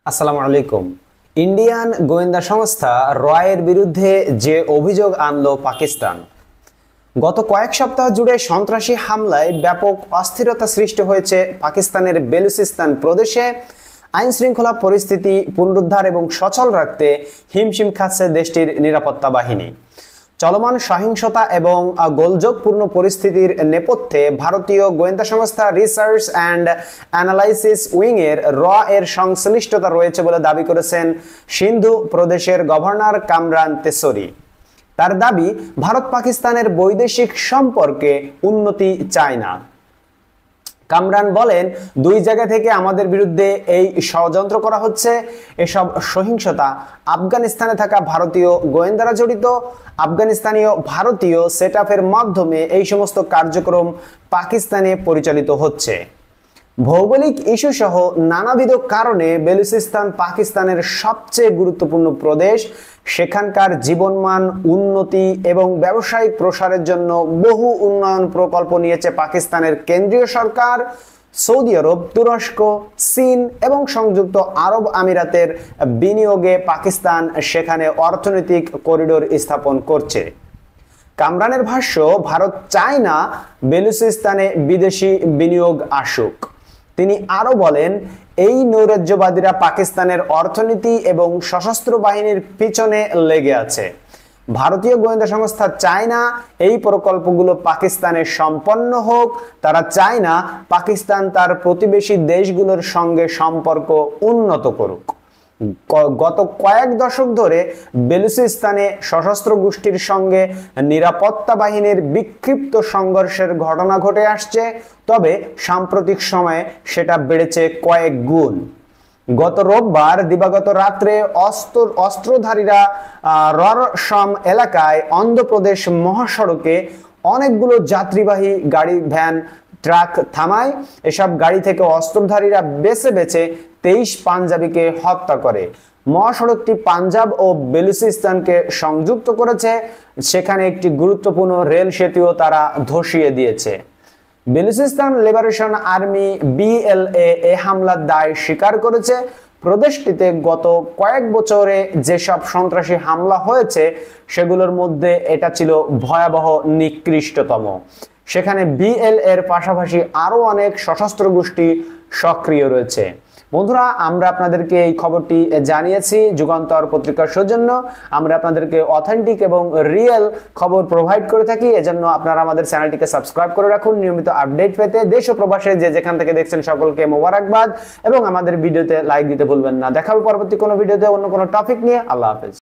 আসসালামু আলাইকুম। ইন্ডিয়ান গোয়েন্দা সংস্থা রয়ের বিরুদ্ধে যে অভিযোগ আনলো পাকিস্তান, গত কয়েক সপ্তাহ জুড়ে সন্ত্রাসী হামলায় ব্যাপক অস্থিরতা সৃষ্টি হয়েছে পাকিস্তানের বেলুচিস্তান প্রদেশে। আইন শৃঙ্খলা পরিস্থিতি পুনরুদ্ধার এবং সচল রাখতে হিমশিম খাচ্ছে দেশটির নিরাপত্তা বাহিনী। চলমান সহিংসতা এবং গোলযোগপূর্ণ পরিস্থিতির নেপথ্যে ভারতীয় গোয়েন্দা সংস্থা রিসার্চ অ্যান্ড অ্যানালাইসিস উইং এর এর সংশ্লিষ্টতা রয়েছে বলে দাবি করেছেন সিন্ধু প্রদেশের গভর্নর কামরান তেসরি। তার দাবি, ভারত পাকিস্তানের বৈদেশিক সম্পর্কে উন্নতি চায় না। কামরান বলেন, দুই জায়গা থেকে আমাদের বিরুদ্ধে এই ষড়যন্ত্র করা হচ্ছে। এসব সহিংসতা আফগানিস্তানে থাকা ভারতীয় গোয়েন্দারা জড়িত। আফগানিস্তানীয় ভারতীয় সেটআপের মাধ্যমে এই সমস্ত কার্যক্রম পাকিস্তানে পরিচালিত হচ্ছে। ভৌগোলিক ইস্যু সহ নানাবিধ কারণে বেলুচিস্তান পাকিস্তানের সবচেয়ে গুরুত্বপূর্ণ প্রদেশ। সেখানকার জীবনমান উন্নতি এবং ব্যবসায়িক প্রসারের জন্য বহু উন্নয়ন প্রকল্প নিয়েছে পাকিস্তানের কেন্দ্রীয় সরকার। সৌদি আরব, তুরস্ক, চীন এবং সংযুক্ত আরব আমিরাতের বিনিয়োগে পাকিস্তান সেখানে অর্থনৈতিক করিডোর স্থাপন করছে। কামরানের ভাষ্য, ভারত চায় না বেলুচিস্তানে বিদেশি বিনিয়োগ আসুক। তিনি আরো বলেন, এই নৈরাজ্যবাদীরা পাকিস্তানের অর্থনীতি এবং সশস্ত্র বাহিনীর পিছনে লেগে আছে। ভারতীয় গোয়েন্দা সংস্থা চায় না এই প্রকল্পগুলো পাকিস্তানে সম্পন্ন হোক। তারা চায় না পাকিস্তান তার প্রতিবেশী দেশগুলোর সঙ্গে সম্পর্ক উন্নত করুক। গত কয়েক দশক ধরে বেলুচিস্তানে সশস্ত্র গোষ্ঠীর সঙ্গে নিরাপত্তা বাহিনীর বিক্ষিপ্ত সংঘর্ষের ঘটনা ঘটে আসছে, তবে সাম্প্রতিক সময়ে সেটা বেড়েছে কয়েক গুণ। গত রোববার দিবাগত রাত্রে অস্ত্রধারীরা ররশম এলাকায় অন্ধ্রপ্রদেশ মহাসড়কে অনেকগুলো যাত্রীবাহী গাড়ি, ভ্যান, ট্রাক থামায়। এসব গাড়ি থেকে অস্ত্রধারীরা বেছে বেছে 23 পাঞ্জাবিকে হত্যা করে। মহাসড়কটি পাঞ্জাব ও বেলুচিস্তানকে সংযুক্ত করেছে। সেখানে একটি গুরুত্বপূর্ণ রেল সেতুও তারা ধসিয়ে দিয়েছে। বেলুচিস্তান লিবারেশন আর্মি BLA এ হামলার দায় স্বীকার করেছে। প্রদেশটিতে গত কয়েক বছরে যেসব সন্ত্রাসী হামলা হয়েছে সেগুলোর মধ্যে এটা ছিল ভয়াবহ নিকৃষ্টতম। সেখানে BLA এর পাশাপাশি আরো অনেক সশস্ত্র গোষ্ঠী সক্রিয় রয়েছে। বন্ধুরা, আমরা আপনাদেরকে এই খবরটি জানিয়েছি যুগান্তর পত্রিকার সৌজন্য। আমরা আপনাদেরকে অথেন্টিক এবং রিয়েল খবর প্রোভাইড করে থাকি। এজন্য আপনারা আমাদের চ্যানেলটিকে সাবস্ক্রাইব করে রাখুন নিয়মিত আপডেট পেতে। দেশ ও প্রবাসে যে যেখান থেকে দেখছেন সকলকে মোবারকবাদ এবং আমাদের ভিডিওতে লাইক দিতে ভুলবেন না। দেখা হবে পরবর্তী কোনো ভিডিওতে অন্য কোনো টপিক নিয়ে। আল্লাহ হাফেজ।